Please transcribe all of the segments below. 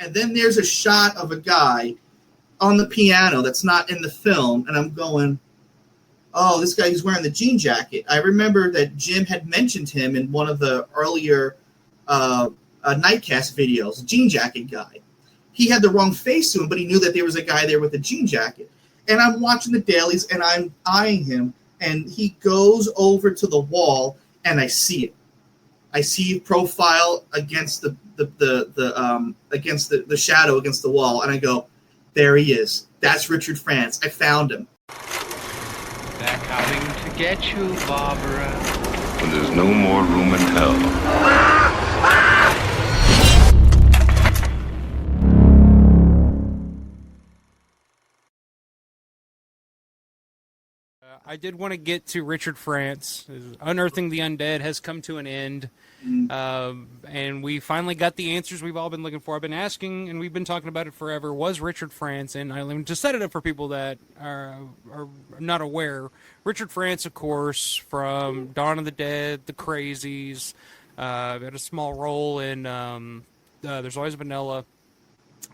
And then there's a shot of a guy on the piano that's not in the film, and I'm going, oh, this guy who's wearing the jean jacket. I remember that Jim had mentioned him in one of the earlier Nightcast videos, jean jacket guy. He had the wrong face to him, but he knew that there was a guy there with a jean jacket. And I'm watching the dailies, and I'm eyeing him, and he goes over to the wall, and I see it. I see profile against the shadow against the wall, and I go, there he is. That's Richard France. I found him. They're coming to get you, Barbara. When there's no more room in hell. I did want to get to Richard France. Unearthing the Undead has come to an end. And we finally got the answers we've all been looking for. I've been asking, and we've been talking about it forever. Was Richard France in Island? To set it up for people that are not aware, Richard France, of course, from Dawn of the Dead, The Crazies, had a small role in There's Always Vanilla.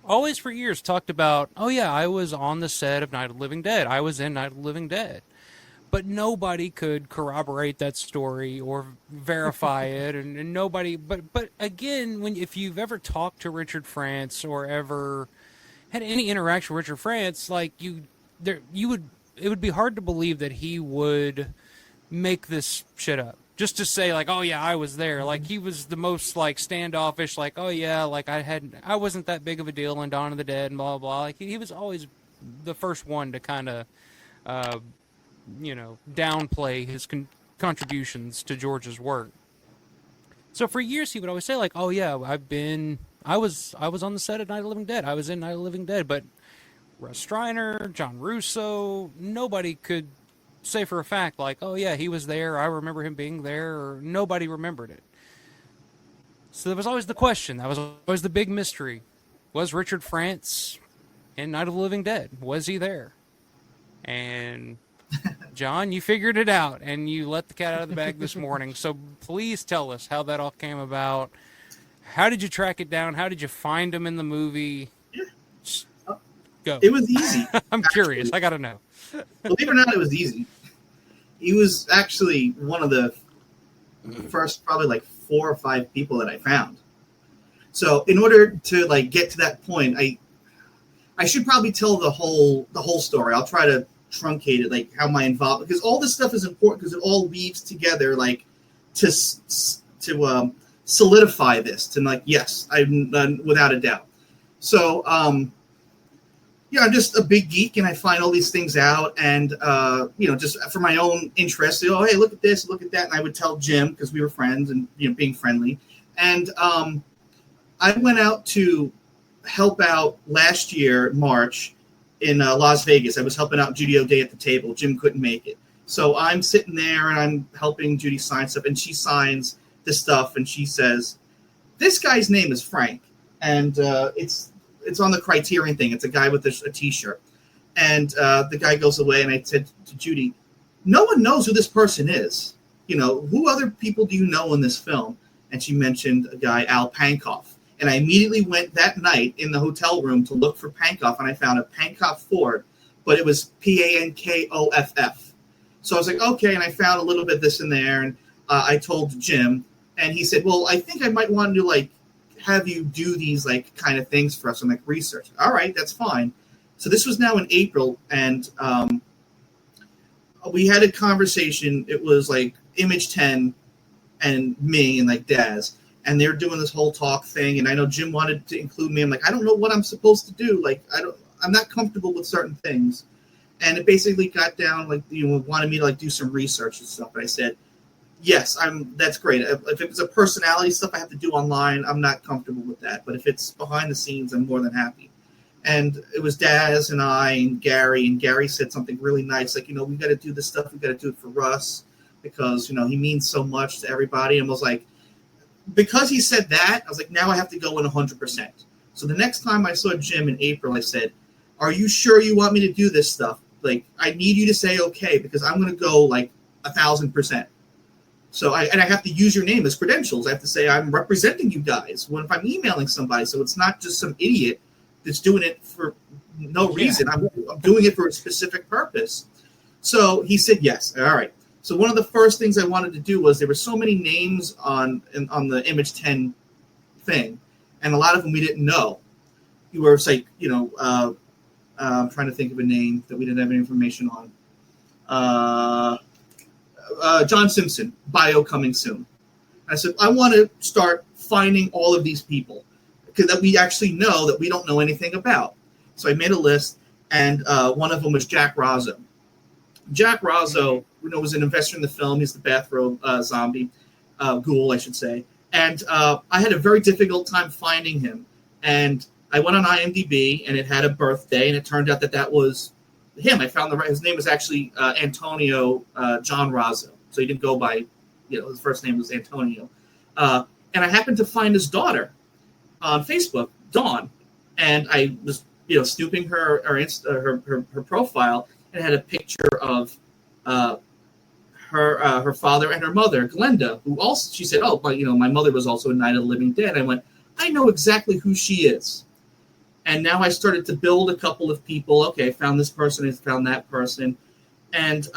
Always for years talked about, oh yeah, I was on the set of Night of the Living Dead. I was in Night of the Living Dead. But nobody could corroborate that story or verify it, and nobody. But again, if you've ever talked to Richard France or ever had any interaction with Richard France, like it would be hard to believe that he would make this shit up just to say like, oh yeah, I was there. Like he was the most like standoffish, like oh yeah, like I wasn't that big of a deal in Dawn of the Dead and blah blah blah. Like he was always the first one to kind of. Downplay his contributions to George's work. So for years he would always say like, "Oh yeah, I was on the set of Night of the Living Dead. I was in Night of the Living Dead." But Russ Striner, John Russo, nobody could say for a fact like, "Oh yeah, he was there. I remember him being there." Or nobody remembered it. So there was always the question. That was always the big mystery: was Richard France in Night of the Living Dead? Was he there? And John, you figured it out, and you let the cat out of the bag this morning. So please tell us how that all came about. How did you track it down? How did you find him in the movie? Go. It was easy. I'm curious. I got to know. Believe it or not, it was easy. He was actually one of the first probably like 4 or 5 people that I found. So in order to like get to that point, I should probably tell the whole story. I'll try to truncate it, like how my involvement, because all this stuff is important because it all weaves together, like to solidify this. To like, yes, I'm without a doubt. So, I'm just a big geek, and I find all these things out, and just for my own interest. Oh, hey, look at this, look at that, and I would tell Jim because we were friends, and being friendly. And I went out to help out last year, March. In Las Vegas. I was helping out Judy O'Day at the table. Jim couldn't make it. So I'm sitting there and I'm helping Judy sign stuff, and she signs this stuff and she says, this guy's name is Frank. And it's on the Criterion thing. It's a guy with a t-shirt. And the guy goes away, and I said to Judy, no one knows who this person is. Who other people do you know in this film? And she mentioned a guy, Al Pankoff. And I immediately went that night in the hotel room to look for Pankoff, and I found a Pankoff Ford, but it was Pankoff. So I was like, okay, and I found a little bit this and there, and I told Jim, and he said, well, I think I might want to like have you do these like kind of things for us and like research. All right, that's fine. So this was now in April, and we had a conversation. It was like Image 10 and me and like Daz. And they're doing this whole talk thing, and I know Jim wanted to include me. I'm like, I don't know what I'm supposed to do. Like, I'm not comfortable with certain things. And it basically got down, like, wanted me to like do some research and stuff. And I said, yes, that's great. If it's a personality stuff I have to do online, I'm not comfortable with that. But if it's behind the scenes, I'm more than happy. And it was Daz and I and Gary said something really nice. Like, we got to do this stuff. We got to do it for Russ because, he means so much to everybody. And I was like, because he said that, I was like, now I have to go in 100%. So the next time I saw Jim in April, I said, are you sure you want me to do this stuff? Like, I need you to say okay, because I'm going to go like 1,000%. So I have to use your name as credentials. I have to say I'm representing you guys when if I'm emailing somebody. So it's not just some idiot that's doing it for no reason. I'm doing it for a specific purpose. So he said yes. All right. So one of the first things I wanted to do was there were so many names on the Image 10 thing, and a lot of them we didn't know. You were like, I'm trying to think of a name that we didn't have any information on. John Simpson, bio coming soon. I said, I want to start finding all of these people that we actually know that we don't know anything about. So I made a list, and one of them was Jack Razzo. Jack Razzo, was an investor in the film. He's the bathrobe zombie, ghoul, I should say. And I had a very difficult time finding him. And I went on IMDb, and it had a birthday, and it turned out that was him. I found his name was actually Antonio John Razzo. So he didn't go by, his first name was Antonio. And I happened to find his daughter on Facebook, Dawn. And I was, snooping her profile, and had a picture of her father and her mother, Glenda, who also, she said, oh, but, my mother was also a Night of the Living Dead. I went, I know exactly who she is. And now I started to build a couple of people. Okay, I found this person, I found that person. And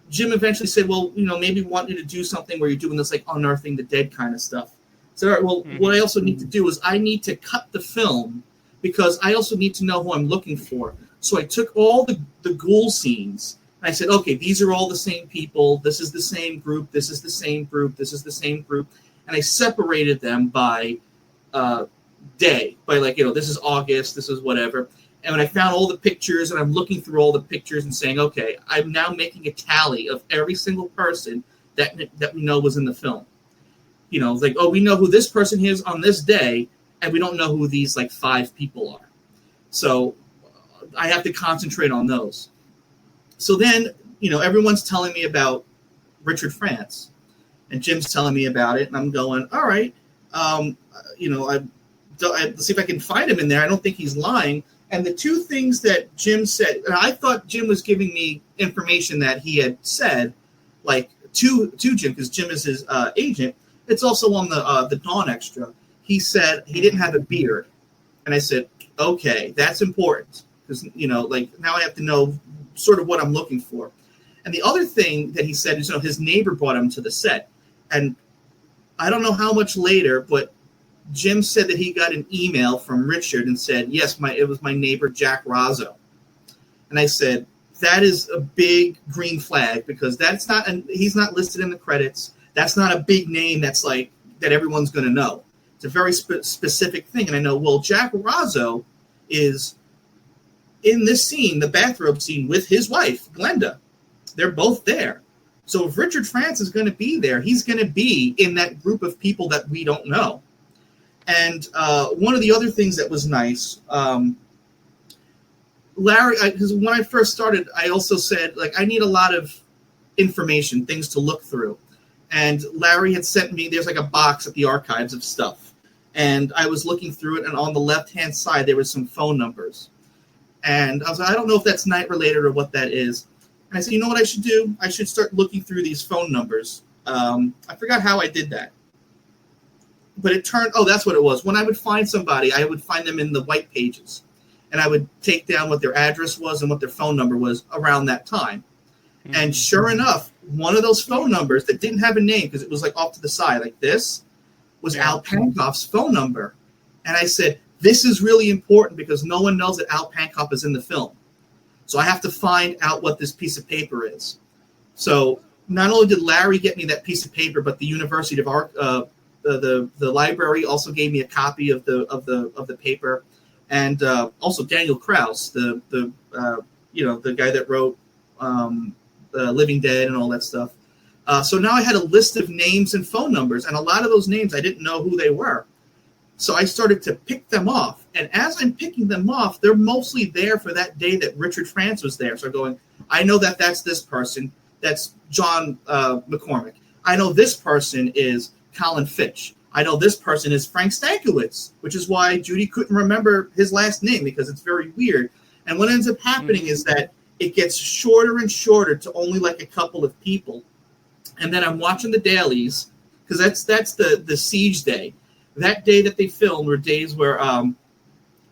Jim eventually said, well, maybe we want you to do something where you're doing this like unearthing the dead kind of stuff. So, all right, well, what I also need to do is I need to cut the film because I also need to know who I'm looking for. So I took all the ghoul scenes. And I said, okay, these are all the same people. This is the same group. This is the same group. This is the same group. And I separated them by day, by this is August, this is whatever. And when I found all the pictures, and I'm looking through all the pictures and saying, okay, I'm now making a tally of every single person that we know was in the film. We know who this person is on this day, and we don't know who these 5 people are. So I have to concentrate on those. So then, everyone's telling me about Richard France, and Jim's telling me about it, and I'm going, all right, let's see if I can find him in there. I don't think he's lying. And the two things that Jim said, and I thought Jim was giving me information that he had said, to Jim, because Jim is his agent. It's also on the Dawn Extra. He said he didn't have a beard. And I said, okay, that's important. Because, now I have to know sort of what I'm looking for. And the other thing that he said is, his neighbor brought him to the set. And I don't know how much later, but Jim said that he got an email from Richard and said, yes, it was my neighbor, Jack Razzo. And I said, that is a big green flag because he's not listed in the credits. That's not a big name that's that everyone's going to know. It's a very specific thing. And I know, well, Jack Razzo is in this scene, the bathrobe scene with his wife, Glenda. They're both there. So if Richard France is going to be there, he's going to be in that group of people that we don't know. And one of the other things that was nice, Larry, because when I first started, I also said, I need a lot of information, things to look through. And Larry had sent me, there's a box at the archives of stuff. And I was looking through it, and on the left-hand side, there were some phone numbers. And I was like, I don't know if that's night-related or what that is. And I said, you know what I should do? I should start looking through these phone numbers. I forgot how I did that. But it turned, that's what it was. When I would find somebody, I would find them in the white pages. And I would take down what their address was and what their phone number was around that time. Mm-hmm. And sure enough, one of those phone numbers that didn't have a name because it was off to the side like this was Al Pankoff's phone number. And I said, this is really important because no one knows that Al Pankoff is in the film. So I have to find out what this piece of paper is. So not only did Larry get me that piece of paper, but the University of Art, the library also gave me a copy of the paper, and also Daniel Krauss, the guy that wrote Living Dead and all that stuff. So now I had a list of names and phone numbers, and a lot of those names I didn't know who they were. So I started to pick them off, and as I'm picking them off, they're mostly there for that day that Richard France was there. So I'm going, I know that that's this person. That's John McCormick. I know this person is Colin Fitch. I know this person is Frank Stankiewicz, which is why Judy couldn't remember his last name because it's very weird. And what ends up happening is that it gets shorter and shorter to only a couple of people. And then I'm watching the dailies because that's the siege day. That day that they filmed were days where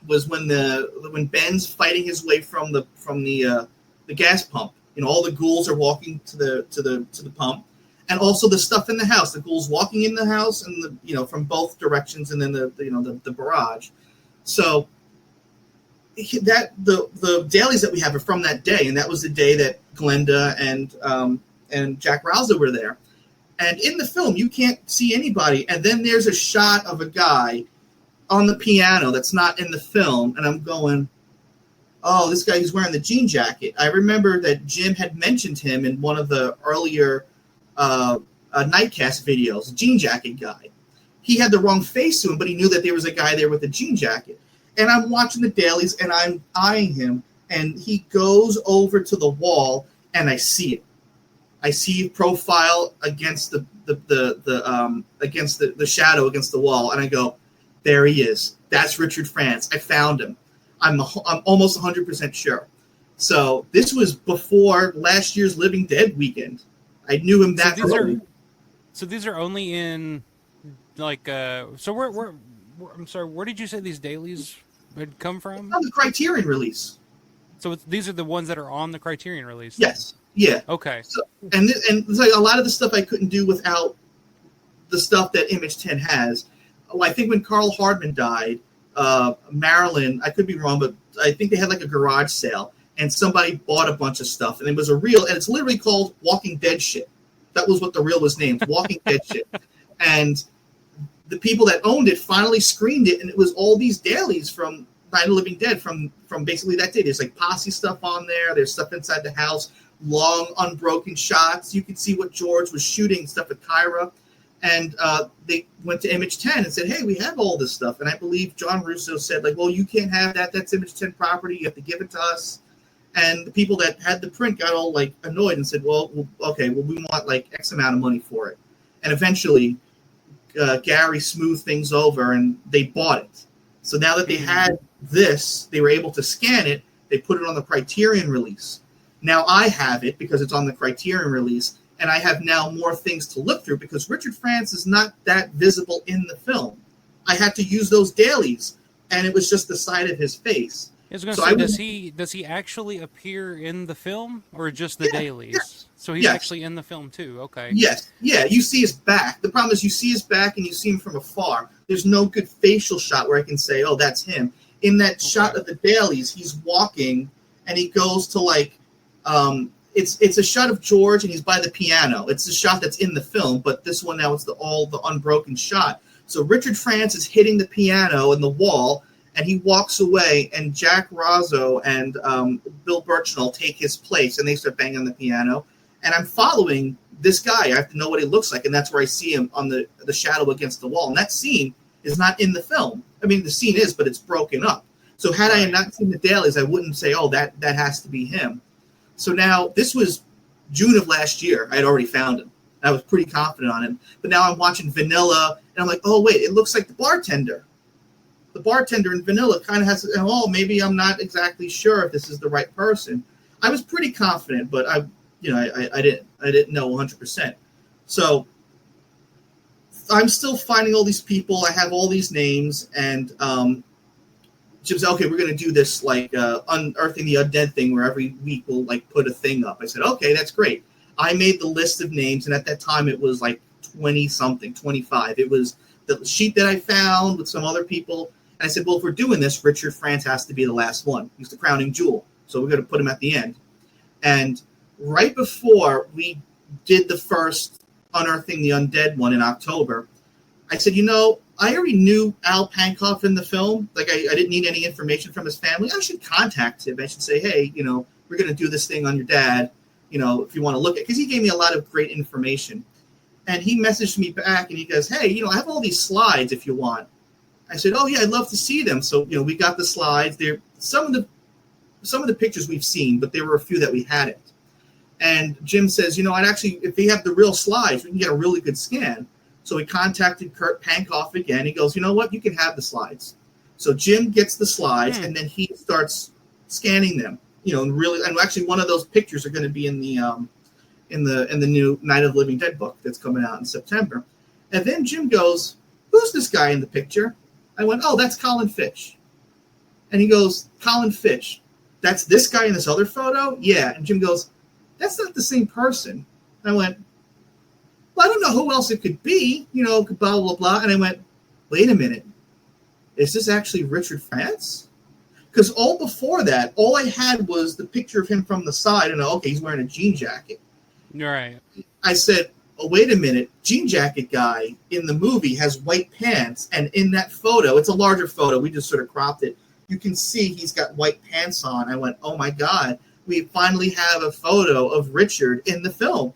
was when Ben's fighting his way from the gas pump. All the ghouls are walking to the pump, and also the stuff in the house. The ghouls walking in the house and from both directions, and then the barrage. So that the dailies that we have are from that day, and that was the day that Glenda and Jack Rouser were there. And in the film, you can't see anybody, and then there's a shot of a guy on the piano that's not in the film, and I'm going, oh, this guy, he's wearing the jean jacket. I remember that Jim had mentioned him in one of the earlier Nightcast videos, jean jacket guy. He had the wrong face to him, but he knew that there was a guy there with a jean jacket. And I'm watching the dailies, and I'm eyeing him, and he goes over to the wall, and I see it. I see profile against the shadow against the wall, and I go, there he is. That's Richard France. I found him. I'm almost 100% sure. So this was before last year's Living Dead weekend. I knew him that early. So these are only in like so I'm sorry, where did you say these dailies had come from? On the Criterion release. So these are the ones that are on the Criterion release? Yes. Yeah. Okay. So, and it's like a lot of the stuff I couldn't do without the stuff that Image 10 has. I think when Carl Hardman died, Marilyn, I could be wrong, but I think they had like a garage sale, and somebody bought a bunch of stuff, and it was a reel, and it's literally called Walking Dead Shit. That was what the reel was named, Walking Dead Shit. And the people that owned it finally screened it, and it was all these dailies from Night of the Living Dead from basically that day. There's like posse stuff on there. There's stuff inside the house, long unbroken shots. You could see what George was shooting, stuff at Kyra. And they went to Image 10 and said, hey, we have all this stuff. And I believe John Russo said, like, well, you can't have that. That's Image 10 property. You have to give it to us. And the people that had the print got all, like, annoyed and said, well, okay, well, we want, like, X amount of money for it. And eventually, Gary smoothed things over, and they bought it. So now that they had this, they were able to scan it. They put it on the Criterion release. Now I have it because it's on the Criterion release. And I have now more things to look through because Richard France is not that visible in the film. I had to use those dailies, and it was just the side of his face. I was going to say, does he actually appear in the film, or just the dailies? Yes. So he's actually in the film too. Okay. Yes. Yeah. You see his back. The problem is you see his back and you see him from afar. There's no good facial shot where I can say, oh, that's him. In that shot of the dailies, he's walking, and he goes to like. It's a shot of George, and he's by the piano. It's a shot that's in the film, but this one now it's all the unbroken shot. So Richard France is hitting the piano and the wall, and he walks away, and Jack Razzo and Bill Birchnell take his place, and they start banging on the piano. And I'm following this guy. I have to know what he looks like, and that's where I see him on the shadow against the wall. And that scene is not in the film. I mean, the scene is, but it's broken up. So had I not seen the dailies, I wouldn't say, oh, that has to be him. So now, this was June of last year. I had already found him. I was pretty confident on him. But now I'm watching Vanilla, and I'm like, oh, wait, it looks like the bartender. The bartender in Vanilla kind of has, oh, maybe I'm not exactly sure if this is the right person. I was pretty confident, but I didn't know 100%. So I'm still finding all these people. I have all these names, and Jim said, okay, we're going to do this like unearthing the undead thing where every week we'll like put a thing up. I said, okay, that's great. I made the list of names, and at that time it was like 20-something, 25. It was the sheet that I found with some other people. And I said, well, if we're doing this, Richard France has to be the last one. He's the crowning jewel. So we're going to put him at the end. And right before we did the first Unearthing the Undead one in October, I said, I already knew Al Pankoff in the film. Like, I didn't need any information from his family. I should contact him. I should say, hey, we're going to do this thing on your dad, if you want to look at it. Because he gave me a lot of great information. And he messaged me back, and he goes, hey, I have all these slides if you want. I said, oh, yeah, I'd love to see them. So, we got the slides. They're some of the pictures we've seen, but there were a few that we hadn't. And Jim says, I'd actually, if they have the real slides, we can get a really good scan. So we contacted Kurt Pankoff again. He goes, you know what? You can have the slides. So Jim gets the slides, and then he starts scanning them. And actually one of those pictures are going to be in in the new Night of the Living Dead book that's coming out in September. And then Jim goes, "Who's this guy in the picture?" I went, "Oh, that's Colin Fitch." And he goes, "Colin Fitch, that's this guy in this other photo?" "Yeah." And Jim goes, "That's not the same person." And I went, "Well, I don't know who else it could be, blah, blah, blah." And I went, "Wait a minute. Is this actually Richard France?" Because all before that, all I had was the picture of him from the side, and okay, he's wearing a jean jacket. Right. I said, "Oh, wait a minute. Jean jacket guy in the movie has white pants, and in that photo, it's a larger photo. We just sort of cropped it. You can see he's got white pants on." I went, "Oh my God, we finally have a photo of Richard in the film."